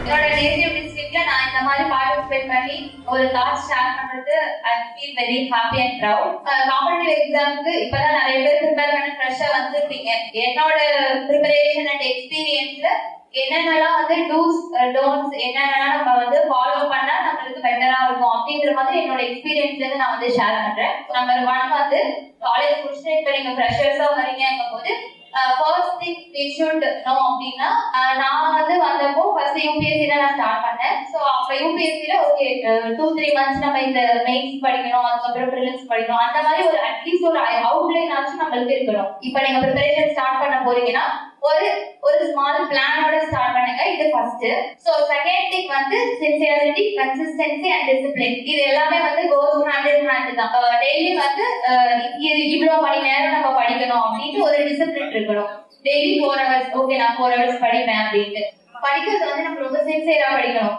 என்னோட நேட்டிவ் டிஸ்ட்ரிக்ட்ல நான் இந்த மாதிரி பார்ட்டிசிபேட் பண்ணி ஒரு தாட்ஸ் ஷேர் பண்றது I feel very happy and proud. Competitive எக்ஸாமுக்கு இப்பதான் நிறைய பேர் ப்ரிப்பேர் பண்ணி ஃப்ரெஷ்ஷா வந்துருப்பீங்க. என்னோட ப்ரிப்பரேஷன் அண்ட் எக்ஸ்பீரியன்ஸ்ல என்னென்னலாம் வந்து டூஸ் டோன்ட்ஸ் என்னென்னலாம் நம்ம வந்து ஃபாலோ பண்ணா நம்மளுக்கு பெட்டரா இருக்கும் அப்படிங்கிற மாதிரி என்னோட எக்ஸ்பீரியன்ஸ்ல இருந்து நான் வந்து ஷேர் பண்றேன். நம்பர் 1 வந்து காலேஜ் முடிச்சுட்டு இப்ப நீங்க ஃப்ரெஷர்ஸா வரீங்கங்கும் போது first thing we should know அப்படின்னா நான் வந்து வந்தப்போ ஃபர்ஸ்ட் யூபிஎஸ்சி தான் நான் ஸ்டார்ட் பண்ணேன். ஸோ அப்போ யூபிஎஸ்சியில ஓகே 2-3 மந்த்ஸ் நம்ம இந்த மெயின்ஸ் படிக்கணும், அதுக்கப்புறம் ப்ரிலிம்ஸ் படிக்கணும், அந்த மாதிரி ஒரு அட்லீஸ்ட் ஒரு அவுட்லைன் ஆச்சு நம்மளுக்கு இருக்கணும். இப்போ நீங்க ப்ரிப்பரேஷன் ஸ்டார்ட் பண்ண போறீங்கன்னா ஒரு ஸ்மால் பிளானோட ஸ்டார்ட் பண்ணுங்க. இது ஃபர்ஸ்ட். சோ செகண்ட் திங் வந்து சின்சியரிட்டி, கன்சிஸ்டன்சி அண்ட் டிசிப்ளின். இது எல்லாமே வந்து கோஸ் ஹேண்ட் இன் ஹேண்ட் தான். டெய்லி வந்து இவ்வளவு மணி நேரம் நம்ம படிக்கணும் அப்படின்னு ஒரு டிசிப்ளின் இருக்கணும். டெய்லி 4 hours ஓகே நான் 4 hours படிப்பேன் அப்படின்ட்டு படிக்கிறது வந்து நம்ம ரொம்ப சின்சியரா படிக்கணும்.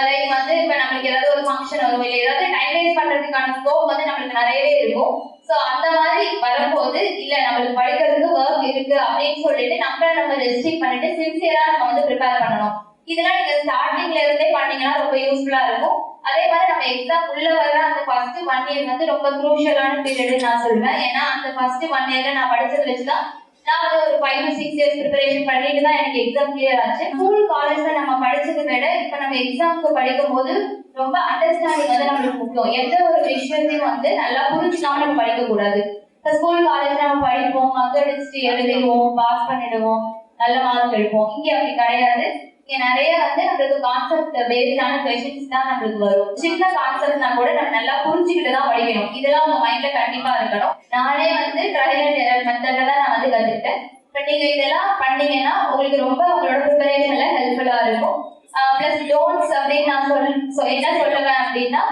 லைக் வந்து இப்ப நம்மளுக்கு ஏதாவது ஒரு ஃபங்க்ஷன் வரும், இல்லை ஏதாவது டைம் வேஸ்ட் பண்றதுக்கான ஸ்கோப் வந்து நம்மளுக்கு நிறையவே இருக்கும். சோ அந்த மாதிரி வரும்போது இல்ல நம்மளுக்கு படிக்கிறதுக்கு ஒர்க் இருக்கு அப்படின்னு சொல்லிட்டு நம்ம ரெஸ்ட்ரிக்ட் பண்ணிட்டு சின்சியரா நம்ம வந்து ப்ரிப்பேர் பண்ணணும். இதெல்லாம் நீங்க ஸ்டார்டிங்ல இருந்தே பண்ணீங்கன்னா ரொம்ப யூஸ்ஃபுல்லா இருக்கும். அதே மாதிரி நம்ம எக்ஸாம் உள்ள வர அந்த ஃபர்ஸ்ட் 1 year வந்து ரொம்ப குரூஷியலான பீரியட் நான் சொல்லுவேன். ஏன்னா அந்த ஃபர்ஸ்ட் 1 year நான் படிச்சது வச்சுதான் நான் வந்து ஒரு 5 to 6 years ப்ரிப்பரேஷன் பண்ணிட்டு தான் எனக்கு எக்ஸாம் கிளியர் ஆச்சு. ஸ்கூல் காலேஜ்ல நம்ம படிச்சதை விட இப்ப நம்ம எக்ஸாமுக்கு படிக்கும் போது ரொம்ப அண்டர்ஸ்டாண்டிங் வந்து நம்மளுக்கு முக்கியம். எந்த ஒரு விஷயத்தையும் வந்து நல்லா புரிஞ்சுக்காம நம்ம படிக்க கூடாது. இப்ப ஸ்கூல் காலேஜ்ல நம்ம படிப்போம், மக்கடிச்சு எழுதிடுவோம், பாஸ் பண்ணிடுவோம், நல்ல மார்க் எடுப்போம். இங்க அப்படி கிடையாது. இங்க நிறைய வந்து நம்மளுக்கு கான்செப்ட் பேஸ்டான கொஸ்டின்ஸ் தான் நம்மளுக்கு வரும். சின்ன கான்செப்ட்னா கூட நம்ம நல்லா புரிஞ்சுக்கிட்டு தான் படிக்கணும். இதெல்லாம் உங்க மைண்ட்ல கண்டிப்பா இருக்கணும். நானே வந்து ட்ரையல் அண்ட் எரர் மெத்தட்ல தான் நான் வந்து கத்துக்கிட்டேன். பட் நீங்க இதெல்லாம் பண்ணீங்கன்னா உங்களுக்கு ரொம்ப உங்களோட ப்ரிப்பரேஷன்ல ஹெல்ப்ஃபுல்லா இருக்கும். பிளஸ் டோன்ட்ஸ் அப்படின்னு நான் என்ன சொல்லுவேன் அப்படின்னா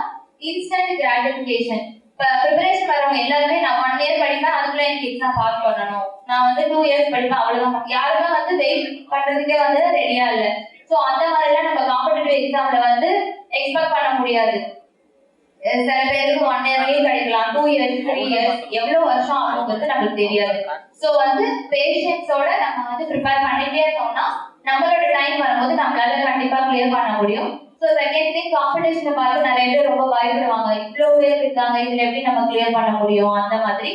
இன்ஸ்டன்ட் கிராட்டிபிகேஷன். இப்ப ப்ரிப்பரேஷன் வரவங்க எல்லாருமே நான் 1 year படிப்பேன், அதுக்குள்ள எனக்கு எக்ஸாம் பாஸ் பண்ணணும், நான் வந்து 2 years படிப்பேன், அவ்வளவுதான். யாருமே வந்து வெயிட் பண்றதுக்கே வந்து ரெடியா இல்ல. சோ அந்த மாதிரிலாம் நம்ம காம்படிட்டிவ் எக்ஸாம்ல வந்து எக்ஸ்பெக்ட் பண்ண முடியாது. சில பேருக்கு 1 yearலயே கிடைக்கலாம், 2 years 3 years எவ்வளவு வருஷம் ஆகுங்கிறது நமக்கு தெரியாது. சோ வந்து பேஷன்ஸோட நம்ம வந்து ப்ரிப்பேர் பண்ணிட்டே இருக்கோம்னா நம்மளோட டைம் வரும்போது நம்மளால கண்டிப்பா கிளியர் பண்ண முடியும். சோ செகண்ட் திங் காம்படிஷனை பார்த்து நிறைய பேர் ரொம்ப பயப்படுவாங்க, இவ்வளவு பேர் இருக்காங்க, இதுல எப்படி நம்ம கிளியர் பண்ண முடியும் அந்த மாதிரி.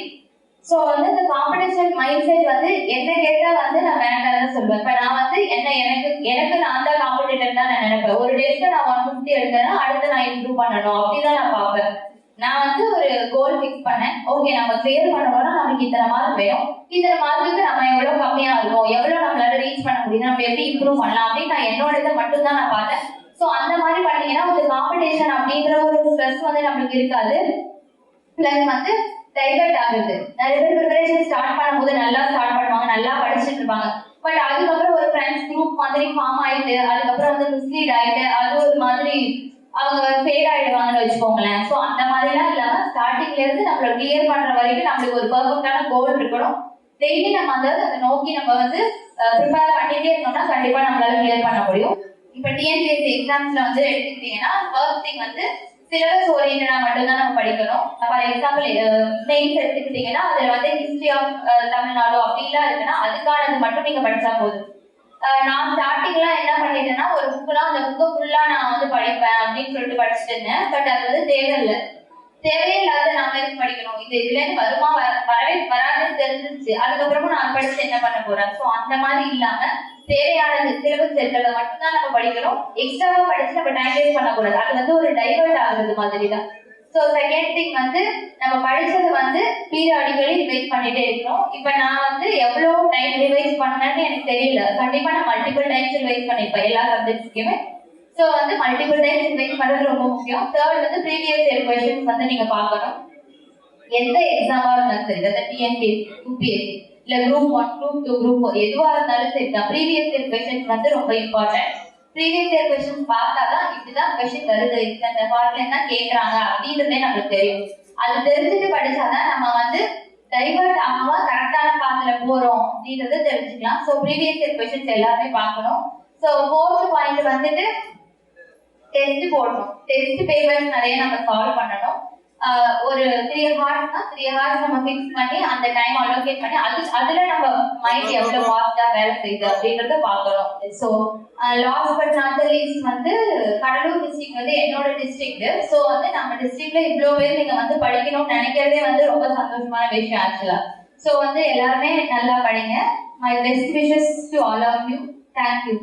சோ வந்து இந்த காம்படிஷன் மைண்ட் செட் வந்து என்ன கேட்டா வந்து நான் வேண்டாம்னு சொல்லுவேன். இப்ப நான் வந்து எனக்கு நான் தான் காம்படிட்டர் தான் நான் நினைப்பேன். ஒரு டேஸ்க்கு நான் 150 எடுக்கிறேன்னா அடுத்து நான் இம்ப்ரூவ் பண்ணணும் அப்படிதான் நான் பார்ப்பேன். நான் வந்து ஒரு கோல் ஃபிக்ஸ் பண்ணேன். ஓகே நம்ம கிளியர் பண்ணணும்னா நமக்கு இத்தனை மார்க் வேணும், இத்தனை மார்க்குக்கு நம்ம எவ்வளவு கம்மியா இருக்கும், எவ்வளவு நம்மளால ரீச் பண்ண முடியும், நம்ம எப்படி இம்ப்ரூவ் பண்ணலாம் அப்படின்னு நான் என்னோட இதை மட்டும் தான் நான் பார்த்தேன். சோ அந்த மாதிரி பண்ணீங்கன்னா ஒரு காம்படிஷன் அப்படின்ற ஒரு ஸ்ட்ரெஸ் வந்து நம்மளுக்கு இருக்காது. பிளஸ் வந்து டைவர்ட் ஆகுது. நிறைய பேர் ப்ரிப்பரேஷன் ஸ்டார்ட் பண்ணும்போது நல்லா ஸ்டார்ட் பண்ணுவாங்க, நல்லா படிச்சுட்டு இருப்பாங்க. பட் அதுக்கப்புறம் ஒரு ஃப்ரெண்ட்ஸ் குரூப் மாதிரி ஃபார்ம் ஆயிட்டு அதுக்கப்புறம் வந்து மிஸ்லீட் ஆயிட்டு அது ஒரு மாதிரி அவங்க ஃபெயில் ஆயிடுவாங்கன்னு வச்சுக்கோங்களேன். ஸோ அந்த மாதிரிலாம் இல்லாம ஸ்டார்டிங்ல இருந்து நம்மள கிளியர் பண்ற வரைக்கும் நம்மளுக்கு ஒரு பெர்ஃபெக்டான கோல் இருக்கணும். டெய்லி நம்ம அதை நோக்கி நம்ம வந்து ப்ரிப்பேர் பண்ணிட்டே இருந்தோம்னா கண்டிப்பா நம்மளால கிளியர் பண்ண முடியும். இப்ப டிஎன்பிஎஸ்சி எக்ஸாம்ஸ்ல வந்து எடுத்துக்கிட்டீங்கன்னா ஃபர்ஸ்ட் திங் வந்து சிலபஸ் ஓரியன்டா மட்டும் தான் நம்ம படிக்கணும். ஃபார் எக்ஸாம்பிள் மெயின்ஸ் எடுத்துக்கிட்டீங்கன்னா அதுல வந்து ஹிஸ்டரி ஆஃப் தமிழ்நாடு அப்படிலாம் இருக்குன்னா அதுக்கானது மட்டும் நீங்க படிச்சா போதும். நான் ஸ்டார்டிங்லாம் என்ன பண்ணிட்டேன்னா ஒரு புக்கெல்லாம் அந்த புக்கை ஃபுல்லா நான் வந்து படிப்பேன் அப்படின்னு சொல்லிட்டு படிச்சுட்டு இருந்தேன். பட் அது வந்து தேவையே இல்லாத நாம எதுக்கு படிக்கணும், இதுல இருந்து வருமா வராதுன்னு தெரிஞ்சிருச்சு. அதுக்கப்புறமா நான் படிச்சு என்ன பண்ண போறேன். ஸோ அந்த மாதிரி இல்லாம தேவையானது சிலபஸ் இருக்கிறத மட்டும்தான் நம்ம படிக்கணும். எக்ஸ்ட்ராவா படிச்சு நம்ம டைம் வேஸ்ட் பண்ணக்கூடாது. அது வந்து ஒரு டைவர்ட் ஆகுறது மாதிரி தான். ஸோ செகண்ட் திங் வந்து நம்ம படிச்சது வந்து பீரியாடிக்கலி ரிவைஸ் பண்ணிட்டே இருக்கணும். இப்ப நான் வந்து எவ்வளவு டைம் ரிவைஸ் பண்ணேன்னு எனக்கு தெரியல. கண்டிப்பா நான் மல்டிபிள் டைம்ஸ் ரிவைஸ் பண்ணிருப்பேன் எல்லா சப்ஜெக்ட்ஸ்க்குமே. ஸோ வந்து மல்டிபிள் டைம்ஸ் ரிவைஸ் பண்றது ரொம்ப முக்கியம். தேர்ட் வந்து ப்ரீவியஸ் இயர் கொஸ்டின்ஸ் வந்து நீங்க பார்க்கணும். எந்த எக்ஸாமா இருந்தாலும் சரி, அதாவது டிஎன்பிஎஸ்சி, யூபிஎஸ்சி இல்ல குரூப் 1, குரூப் 2, குரூப் 4 எதுவா இருந்தாலும் சரி தான் ப்ரீவியஸ் இயர் கொஸ்டின்ஸ் வந்து ரொம்ப இம்பார்ட்டன்ட். ப்ரீவியஸ் இயர் கொஸ்டின்ஸ் பார்த்தாதான் இப்படிதான் கொஸ்டின் வருது, இந்த பார்ட்ல என்ன கேட்கறாங்க அப்படின்றதே நமக்கு தெரியும். அது தெரிஞ்சுட்டு படிச்சாதான் நம்ம வந்து டைவர்ட் ஆகாம கரெக்டான பாத்துல போறோம் அப்படின்றத தெரிஞ்சுக்கலாம். ஸோ ப்ரீவியஸ் இயர் கொஸ்டின்ஸ் எல்லாருமே பார்க்கணும். ஸோ ஃபோர்த் பாயிண்ட் வந்துட்டு டெஸ்ட் போடணும். டெஸ்ட் பேப்பர்ஸ் நிறைய நம்ம சால்வ் பண்ணணும். ஒரு 3 ஹார்ஸ்னா 3 ஹார்ஸ் நம்ம ஃபிக்ஸ் பண்ணி அந்த டைம் அலோகேட் பண்ணி அதுல நம்ம மைண்ட் எவ்வளவு ஃபாஸ்டா வேலை செய்யுது அப்படின்றத பார்க்கணும். So last but not least வந்து கடலூர் டிஸ்ட்ரிக்ட் வந்து என்னோட டிஸ்ட்ரிக்ட். ஸோ வந்து நம்ம டிஸ்ட்ரிக்ட்ல இவ்வளவு பேர் நீங்க வந்து படிக்கணும்னு நினைக்கிறதே வந்து ரொம்ப சந்தோஷமான விஷயம் ஆக்சுவலா. ஸோ வந்து எல்லாருமே நல்லா படிங்க. My best wishes to all of you. Thank you.